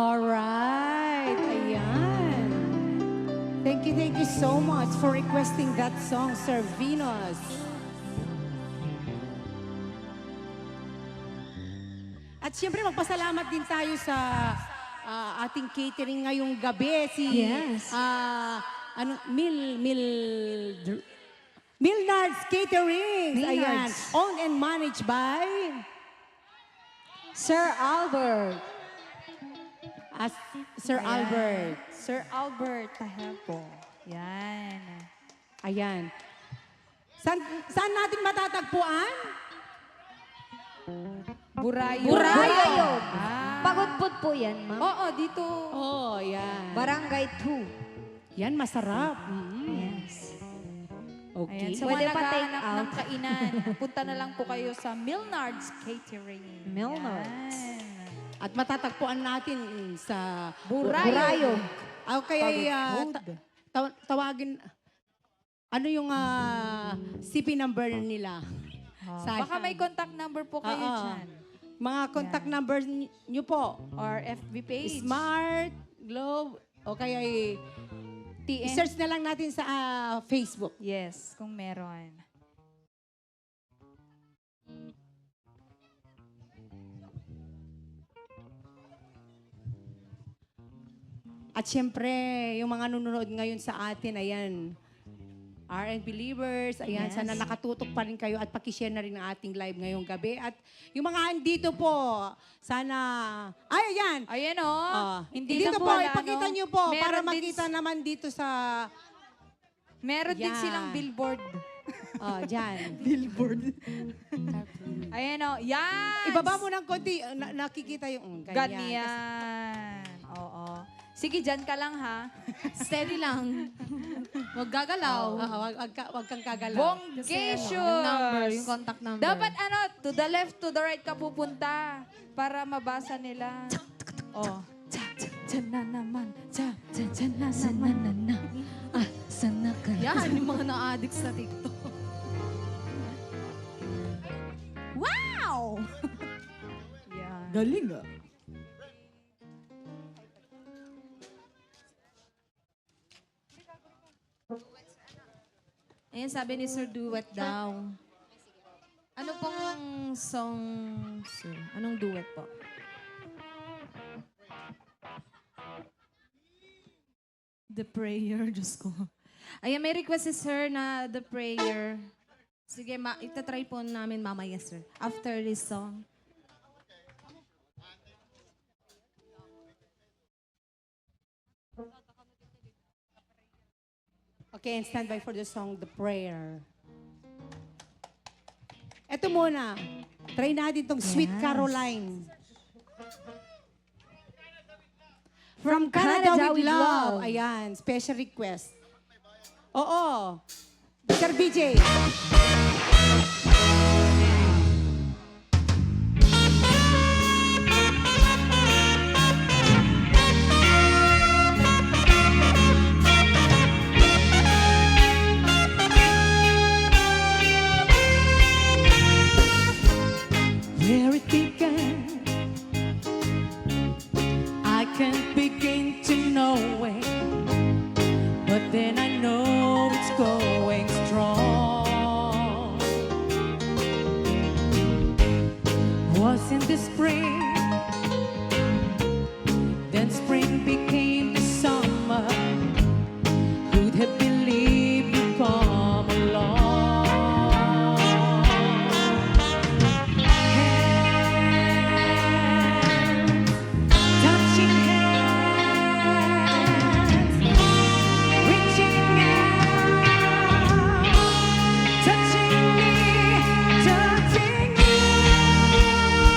Alright, ayan. Thank you so much for requesting that song, Sir Venus. At siyempre, magpasalamat din tayo sa ating catering ngayong gabi. Yes. Milnards Catering. Ayan. Milnards. Owned and managed by Sir Albert. Sir Ayan. Albert. Sir Albert Tahelpo. Yan. Ayan. Saan natin matatagpuan? Burayo. Burayo. Ah. Pagudpud po yan, ma'am. Oo, dito. Oh, yan. Barangay 2. Yan, masarap. Yes. Okay. Ayan, sa Pwede mga pa take naghahanap out. ng kainan, punta na lang po kayo sa Milnards Catering. Milnards. Yan. At matatagpuan natin sa Burayo. Burayo. Kaya Pagod. tawagin, ano yung CP number nila? Sa- Baka may contact number po kayo Oo. dyan. Mga contact numbers nyo po. Or FB page. Smart, Globe, o kaya TN. search na lang natin sa Facebook. Yes, kung meron. At syempre, yung mga nanonood ngayon sa atin, ayan, RN Believers, ayan, Yes. sana nakatutok pa rin kayo at pakishare na rin ang ating live ngayong gabi. At yung mga andito po, sana, ay, ayan, Ayan o. hindi dito lang po, wala, ipakita ano. nyo po Meron para din makita naman dito sa, Meron din Yan. silang billboard. Oh, dyan. Billboard. Ayan o. Yan! Ibaba mo ng konti. Nakikita yung... Ganyan. Oo. Sige, dyan ka lang ha. Steady lang. Huwag gagalaw. Wag kang kagalaw. Bonggesius! Yung number, yung contact number. Dapat to the left, to the right ka pupunta para mabasa nila. Oh. Diyan na naman. Diyan na naman. Sana ka. Yan, yung mga na-addicts sa TikTok. Wow! Yan. Galing ah. Ayan, sabi ni Sir, duet daw. Ano pong song, Sir? Anong duet po? The Prayer, Diyos ko. Ayan, may request si Sir na The Prayer. Sige, itatry po namin mamaya, Sir. After this song. Okay, and stand by for the song, The Prayer. Eto muna. Try natin tong Sweet Yes. Caroline. From Canada with Love. Ayan, special request. Oo. Sir BJ. Where it began, I can't begin to know it, but then I know it's going strong. Was in the spring, then spring became the summer. Who'd have believed you'd come along? Touching hands, reaching out, touching me, touching you.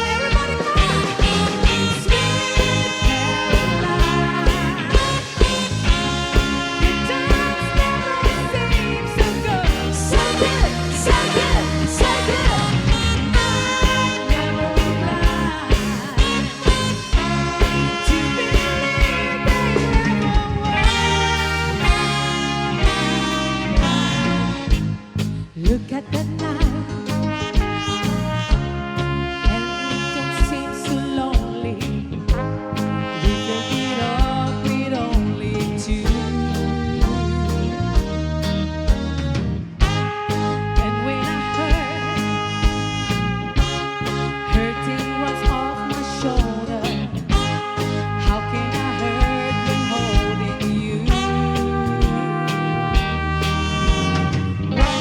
Everybody come on! Sweet Caroline, your times never seem so good, so good, so good, so good. I never lied. To believe they never were. Look at the night, and it don't seem so lonely. We can get up with only two. And when I hurting runs off my shoulder. How can I hurt when holding you? Why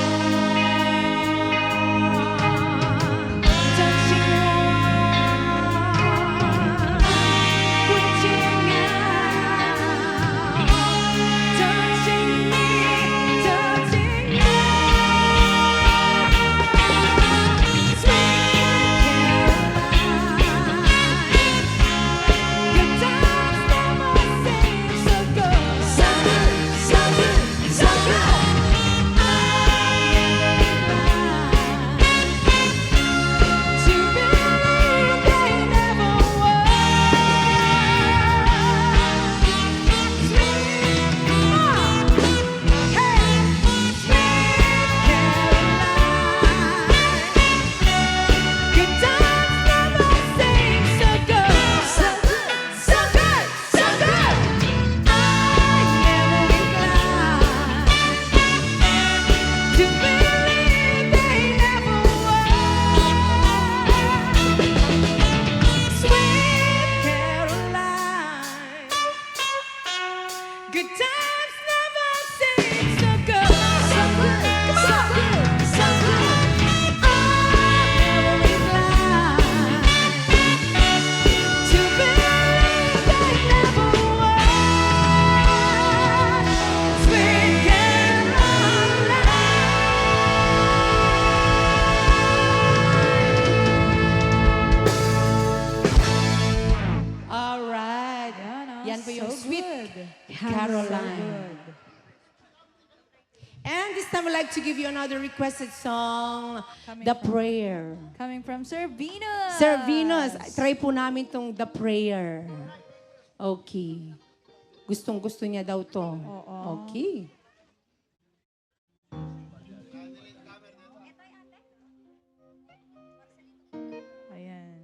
And this time I'd like to give you another requested song, Coming The from- Prayer. Coming from Sir Venus. Sir Venus, try po namin tong The Prayer. Okay. Gustong-gusto niya daw to. Oo. Okay. Ayan.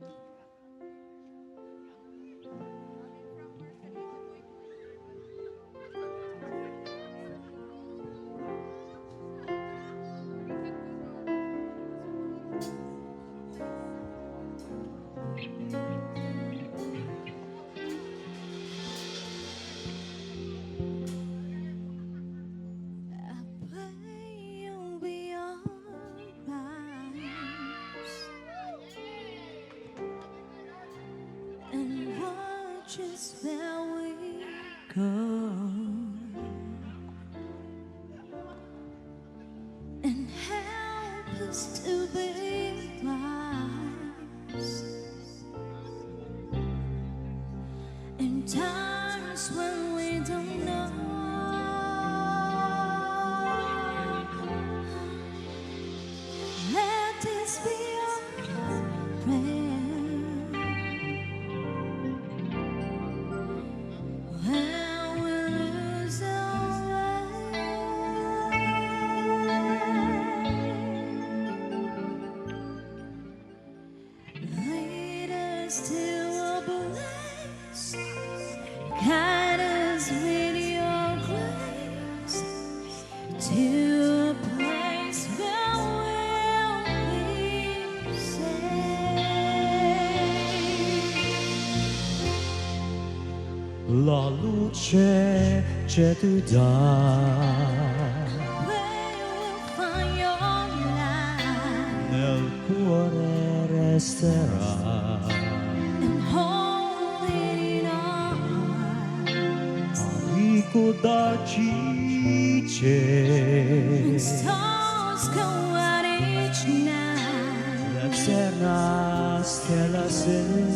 Pray you'll be alright, and watch us where we go, and help us to be wise in times when we don't know. Let this be our prayer, where we lose our way. Lead us to a place, guide us with your grace, to a place where we'll be safe. La luce c'è tu dai Where we'll find your light nel cuore resterà. and hold it in our hearts. Ricordarci c'è Stars go out each night. l'eterna stella sei.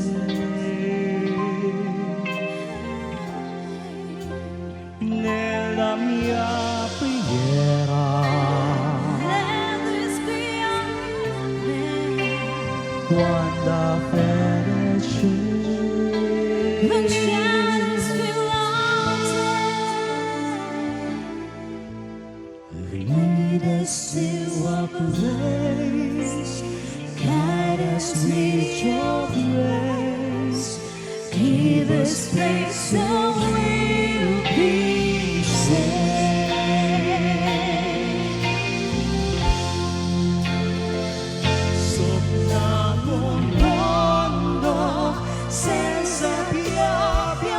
Nella mia preghiera Let this be our prayer. quando fede When c'è. shadows fill our day, Lead us to a place, guide us with your grace, give us space so we'll be safe. Sogniamo un mondo senza violenza,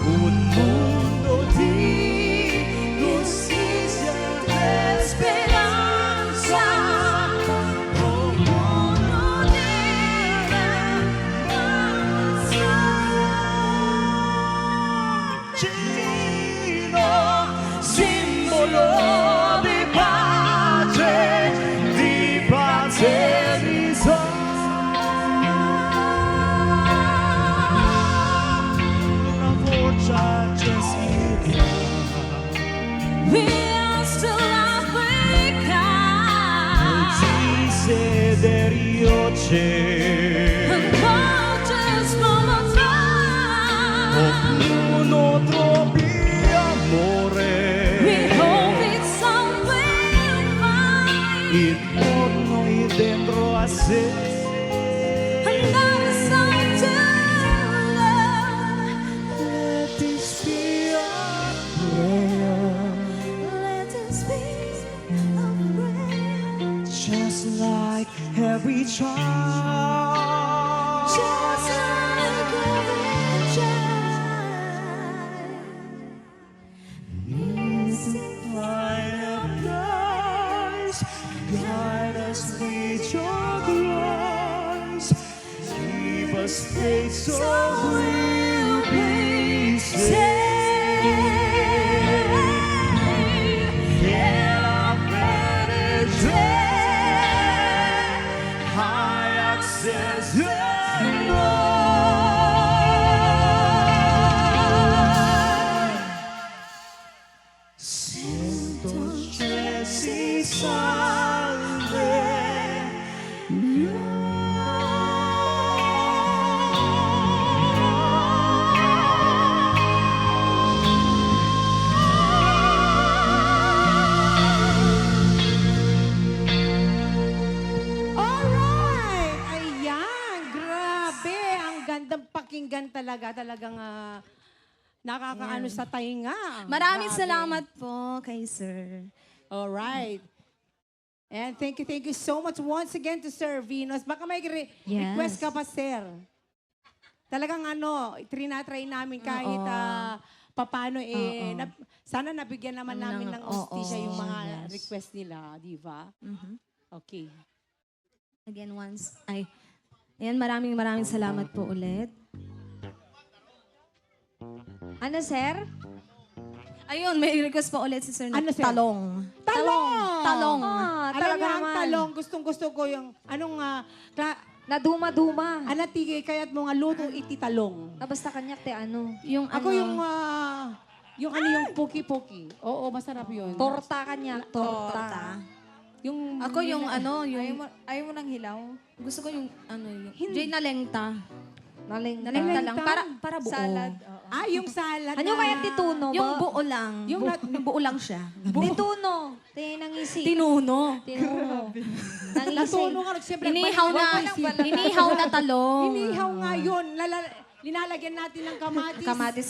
un mondo di giustizia e speranza, un mondo di vicino, simbolo di pace e risorsa. Una voce ci sfida. we are still Africa. Ci sederio c'è, And waters from afar. ognuno trovi We amore, hope it's somewhere fine. intorno e dentro a sé. Another song to love. Let this be our prayer, Let this be a prayer. just like every child. Just like every child. Find a place, guide us with your grace, give us faith so we'll be safe. Nella fede c'è high access and more. Alright! Ayan! Grabe! Ang gandang pakinggan talaga. Talagang nakakaano sa tainga. Maraming Grabe. salamat po kay sir. Alright. And thank you so much once again to Sir Venus. Baka may Yes. request ka pa, sir. Talagang trinatry namin kahit papano sana nabigyan naman namin ng hostisya yung mga request nila, di ba? Okay. Again, ayan, maraming salamat po ulit. Ano, sir? Ayun, may request pa ulit si sir na Ano, sir? talong. Talong! Ah, Alam talaga niyo, ang naman. talong, gustong-gusto ko yung, Naduma-duma. anatigay kaya't mga luto iti talong. Basta kanyak te ano. Yung Ako yung puki-puki. Oo, masarap yun. Torta kanyak. Torta. Yung, Ako yung Ayaw mo ng hilaw? gusto ko yung Jay na lengta. Nalengta. Nalengta lang, Nalengta? para buo. Salad. yung salad Ano kaya tituno ba? Yung buo lang. Yung buo lang siya. Tituno. Tinangisi. Tinuno. Tinuno. Nangisi. Natuno nga, siyempre. Inihaw na talong. Inihaw nga yun. Linalagyan natin ng kamatis. Kamatis,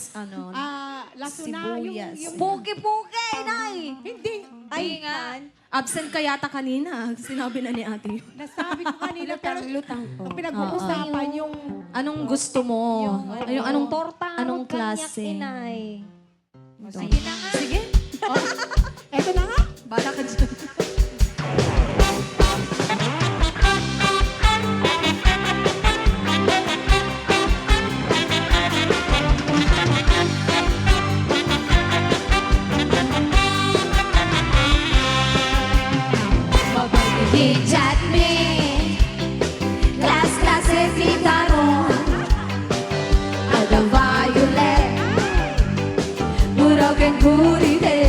Lasuna. sibuyas. Yung Puki-puki, nay! hindi. Ay, nga. Absent ka yata kanina. Sinabi na ni ate. Nasabi ko kanina, pero Lutang po. ang pinag-uusapan yung Anong gusto mo? Anong Torta. Anong kanyak, klase? inay. Sige na nga. Sige. eto na nga. Bala ka dyan. He chat me, clase titaron, ada violet, buraken kuride,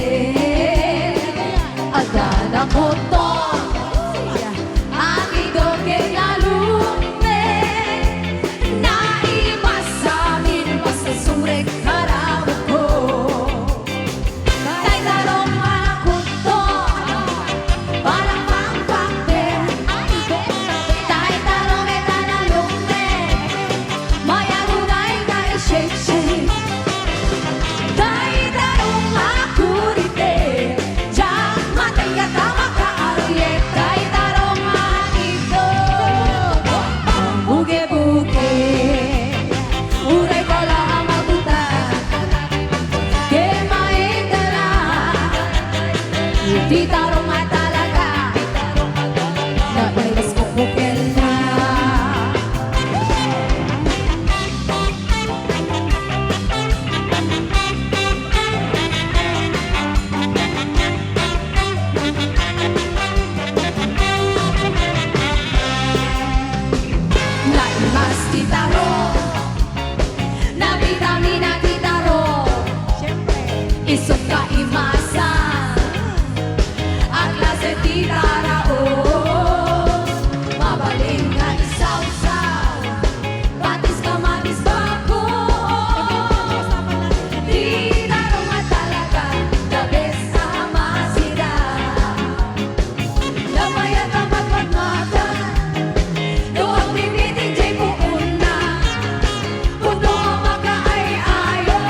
ada nakoton, akido ke lalume, naimasamin masasurek harapan ko, kay tarong akuto, parang di tarong nga talaga nailas ko bukel na naimas di tarong na vitamina di tarong isok ka imasan at klase di taraon mabaling nga isaw-saw batis kamatis bako di tarong nga talaga the best ama sila namayat ang magmagmatan doon binitin jay buon na puno ang makaay-ayo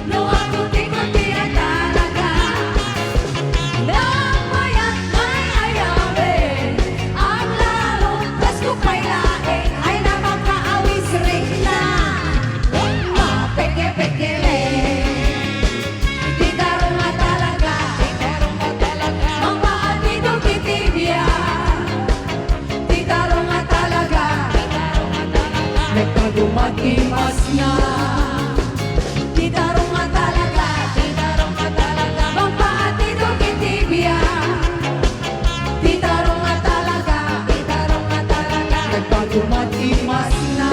no ang kunti-kunti ang talaga namayat may ayawin ang larong presko pa'y laing ay napakaawis rin na mapeke-peke di tarong nga talaga ang paatito kitibya di tarong nga talaga nagkagumagimas na di tarong nga talaga ang paatito kitibya di tarong nga talaga nagkagumagimas na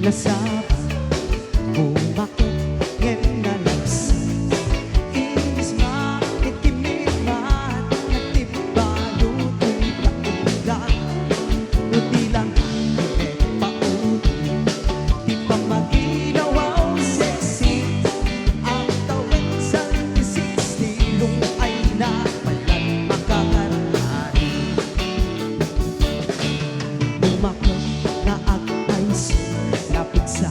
nasab bumakit ngem na laps inis makitimit man nagtibalot ulat uti lang paut di pa maginawaw sexy ang tawag sa isistilong ay napalan makakaraan umakot na agpais lapit sa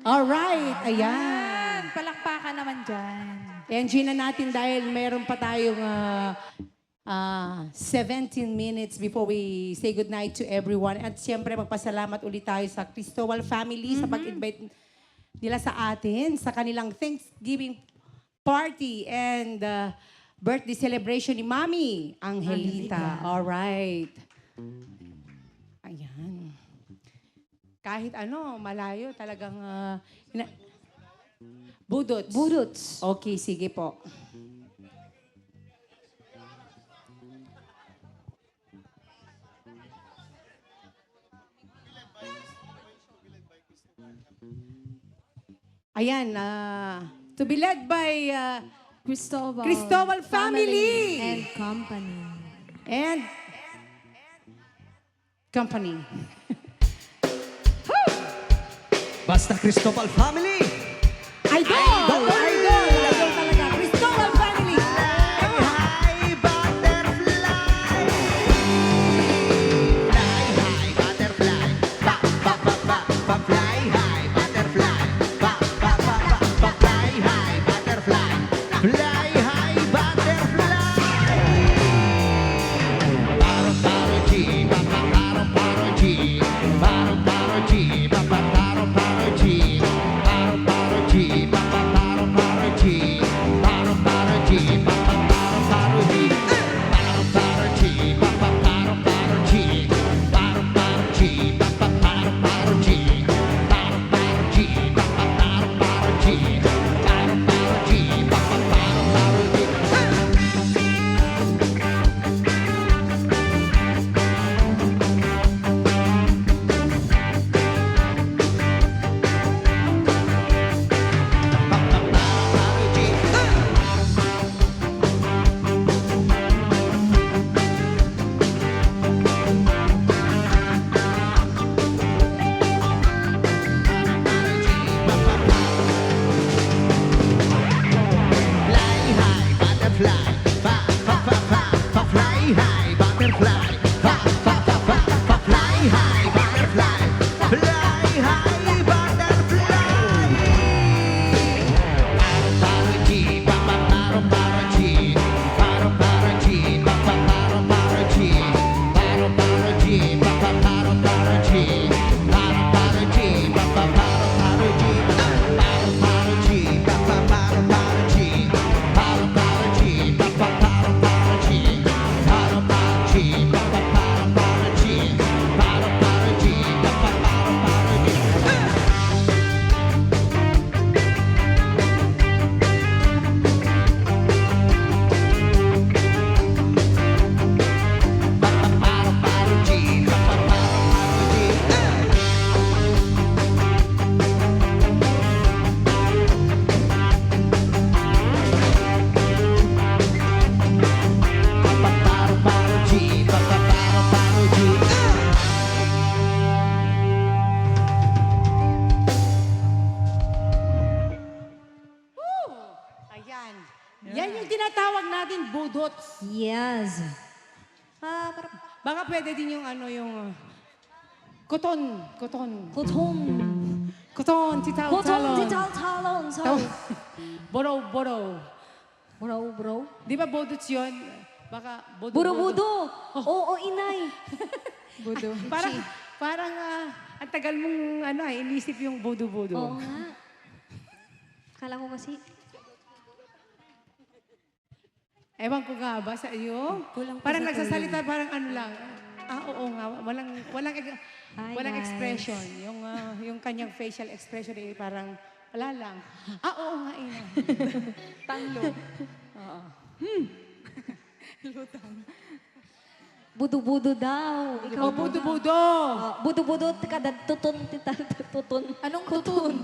Alright, ayan. Yan, palakpakan naman dyan. Enjoy na natin dahil meron pa tayong 17 minutes before we say goodnight to everyone. At siyempre, magpasalamat ulit tayo sa Cristobal family sa pag-invite nila sa atin sa kanilang Thanksgiving party and birthday celebration ni Mami Angelita. Alright. Ayan. Kahit ano, malayo talagang... Budots. Budots. Okay, sige po. Ayan, to be led by Cristobal family. And company. And company. Basta Cristobal family! Idol talaga. Cristobal family. High butterfly! Fly high butterfly! Ba ba ba ba ba fly high butterfly! Ba ba ba ba ba fly high butterfly! Fly high butterfly! Paro paro G, ba ba paro paro G, paro paro G, ba ba paro paro G, paro paro G, ba ba paro paro G, paro paro G, ba ba paro paro G, paro paro G, ba ba paro paro G, paro paro G, ba ba paro paro G, paro paro G, ba ba paro paro G, paro paro G, ba ba paro paro G. Fly high butterfly, fa fa fa fa fa fly high butterfly, fa fa fa fa fa fly high butterfly, fly high butterfly. Paro G, pa pa paro paro G, paro paro G, pa pa paro paro G, paro paro G, pa pa paro paro G, paro paro G, pa pa paro paro G, paro paro G, pa pa paro paro G, paro paro G, pa pa paro paro G, paro paro G, pa pa paro paro G, paro paro G, pa pa paro paro G. Paro paro G, pa pa paro paro G. Paro paro G, pa pa paro paro G. Ayan. Yan yung tinatawag natin budots. Yes. Baka pwede din yung ano yung kuton. Koton. Kuton, titaw, Koton, talon. tital, talon. So, Boro. bro. Di ba budots yun? Baka budo. Budo-budo. Oo, inay. Budo. Parang ang tagal mong inisip yung budo-budo. Oo nga. Kala ko kasi, Ewan ko nga ba sa iyo? Kulang pa Parang sa nagsasalita, parang ano lang. Oo nga. Hi, Walang guys. expression. Yung kanyang facial expression parang wala lang. Oo nga, ina. Tanglo. Oo. budo-budo daw. Ikaw O, budo-budo. Budo-budo, kada tutun, tital, tutun. Anong tutun?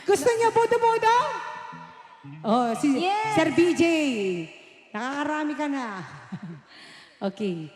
Gusto niya budo-budo? Oh, si Yes! Sir BJ. Nakakarami ka na. Okay.